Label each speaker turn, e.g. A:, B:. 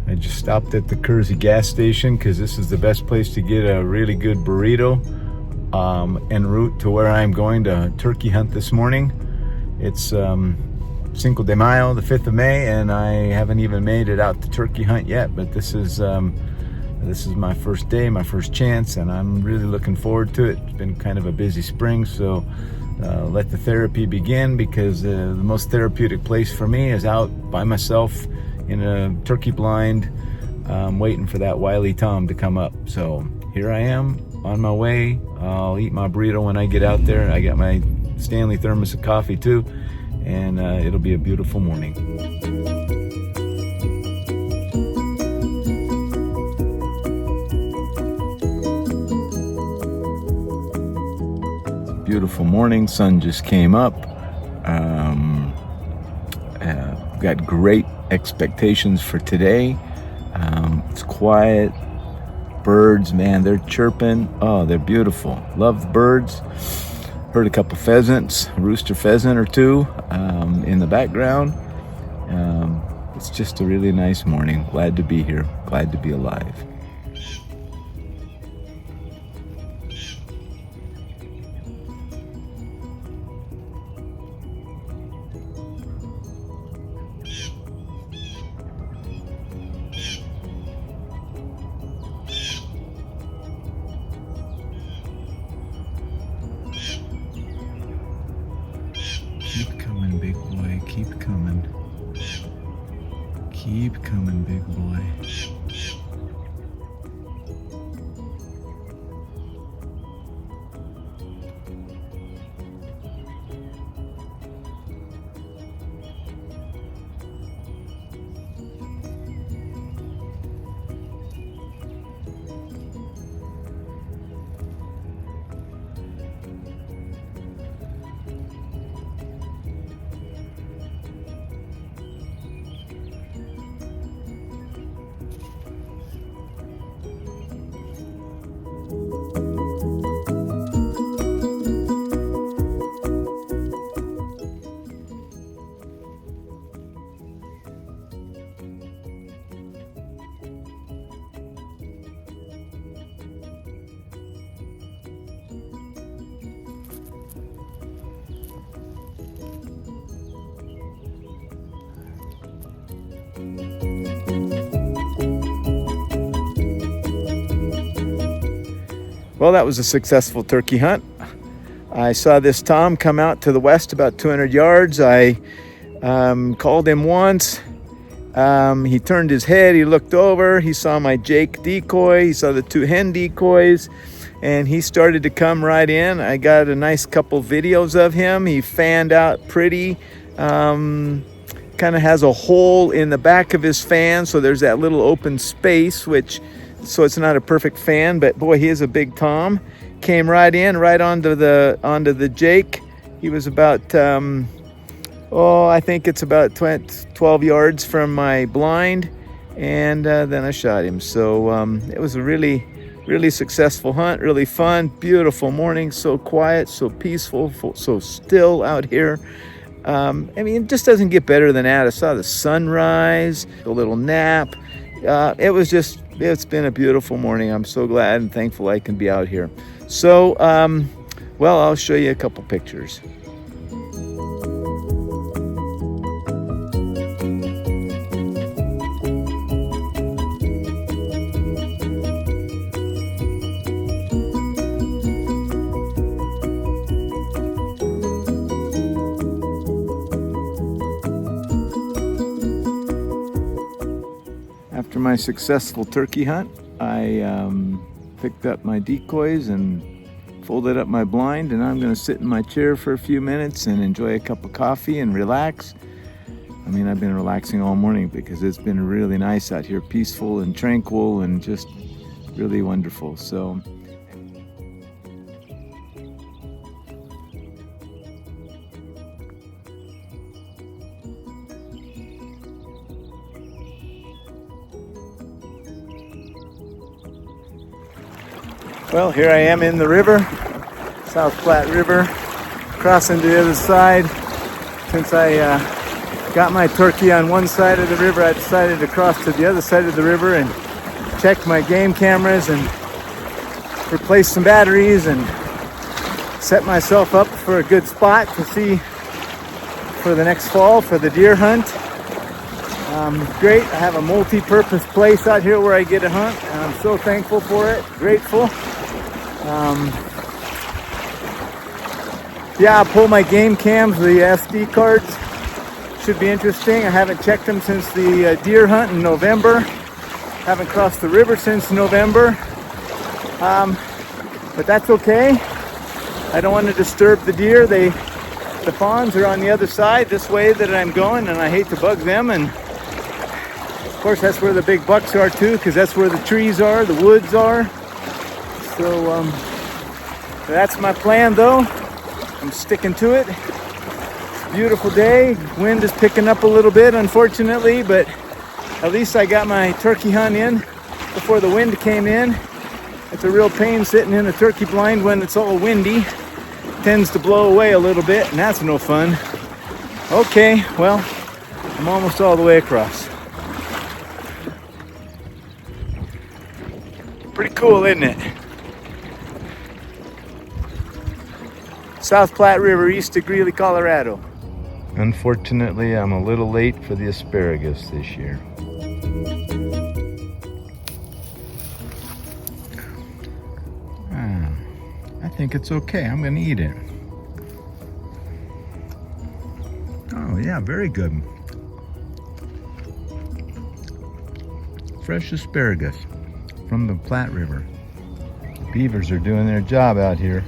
A: I just stopped at the Kersey gas station because this is the best place to get a really good burrito en route to where I'm going to turkey hunt this morning. It's Cinco de Mayo, the 5th of May, and I haven't even made it out to turkey hunt yet, but this is my first day, my first chance, and I'm really looking forward to it. It's been kind of a busy spring, so let the therapy begin, because the most therapeutic place for me is out by myself in a turkey blind, waiting for that wily Tom to come up. So here I am on my way. I'll eat my burrito when I get out there. I got my Stanley thermos of coffee too, and it'll be a beautiful morning. Beautiful morning, sun just came up. Got great expectations for today. It's quiet. Birds, man, they're chirping. Oh, they're beautiful. Love the birds. Heard a couple pheasants, a rooster pheasant or two in the background. It's just a really nice morning. Glad to be here. Glad to be alive. Keep coming, big boy. Keep coming. Keep coming, big boy. Well, that was a successful turkey hunt. I saw this Tom come out to the west about 200 yards. I called him once. He turned his head, he looked over, he saw my Jake decoy, he saw the two hen decoys, and he started to come right in. I got a nice couple videos of him. He fanned out pretty. Kind of has a hole in the back of his fan, so there's that little open space, so it's not a perfect fan, but boy, he is a big Tom. Came right in, right onto the Jake. He was about, I think it's about 12 yards from my blind, and then I shot him. So it was a really, really successful hunt, really fun, beautiful morning, so quiet, so peaceful, so still out here. I mean, it just doesn't get better than that. I saw the sunrise, a little nap. It's been a beautiful morning. I'm so glad and thankful I can be out here. So, well, I'll show you a couple pictures. After my successful turkey hunt, I picked up my decoys and folded up my blind, and I'm going to sit in my chair for a few minutes and enjoy a cup of coffee and relax. I mean, I've been relaxing all morning because it's been really nice out here, peaceful and tranquil and just really wonderful. So well, here I am in the river, South Platte River, crossing to the other side. Since I got my turkey on one side of the river. I decided to cross to the other side of the river and check my game cameras and replace some batteries and set myself up for a good spot to see for the next fall for the deer hunt. Great. I have a multi-purpose place out here where I get to hunt, and I'm so thankful for it, grateful. Yeah, I'll pull my game cams, the SD cards. Should be interesting. I haven't checked them since the deer hunt in November. Haven't crossed the river since November. But that's okay. I don't want to disturb the deer. The fawns are on the other side, this way that I'm going, and I hate to bug them. And of course, that's where the big bucks are too, because that's where the trees are, the woods are. So that's my plan, though. I'm sticking to it. It's a beautiful day. Wind is picking up a little bit, unfortunately, but at least I got my turkey hunt in before the wind came in. It's a real pain sitting in a turkey blind when it's all windy. It tends to blow away a little bit, and that's no fun. Okay, well, I'm almost all the way across. Pretty cool, isn't it? South Platte River, east of Greeley, Colorado. Unfortunately, I'm a little late for the asparagus this year. I think it's okay. I'm gonna eat it. Oh yeah, very good. Fresh asparagus from the Platte River. Beavers are doing their job out here.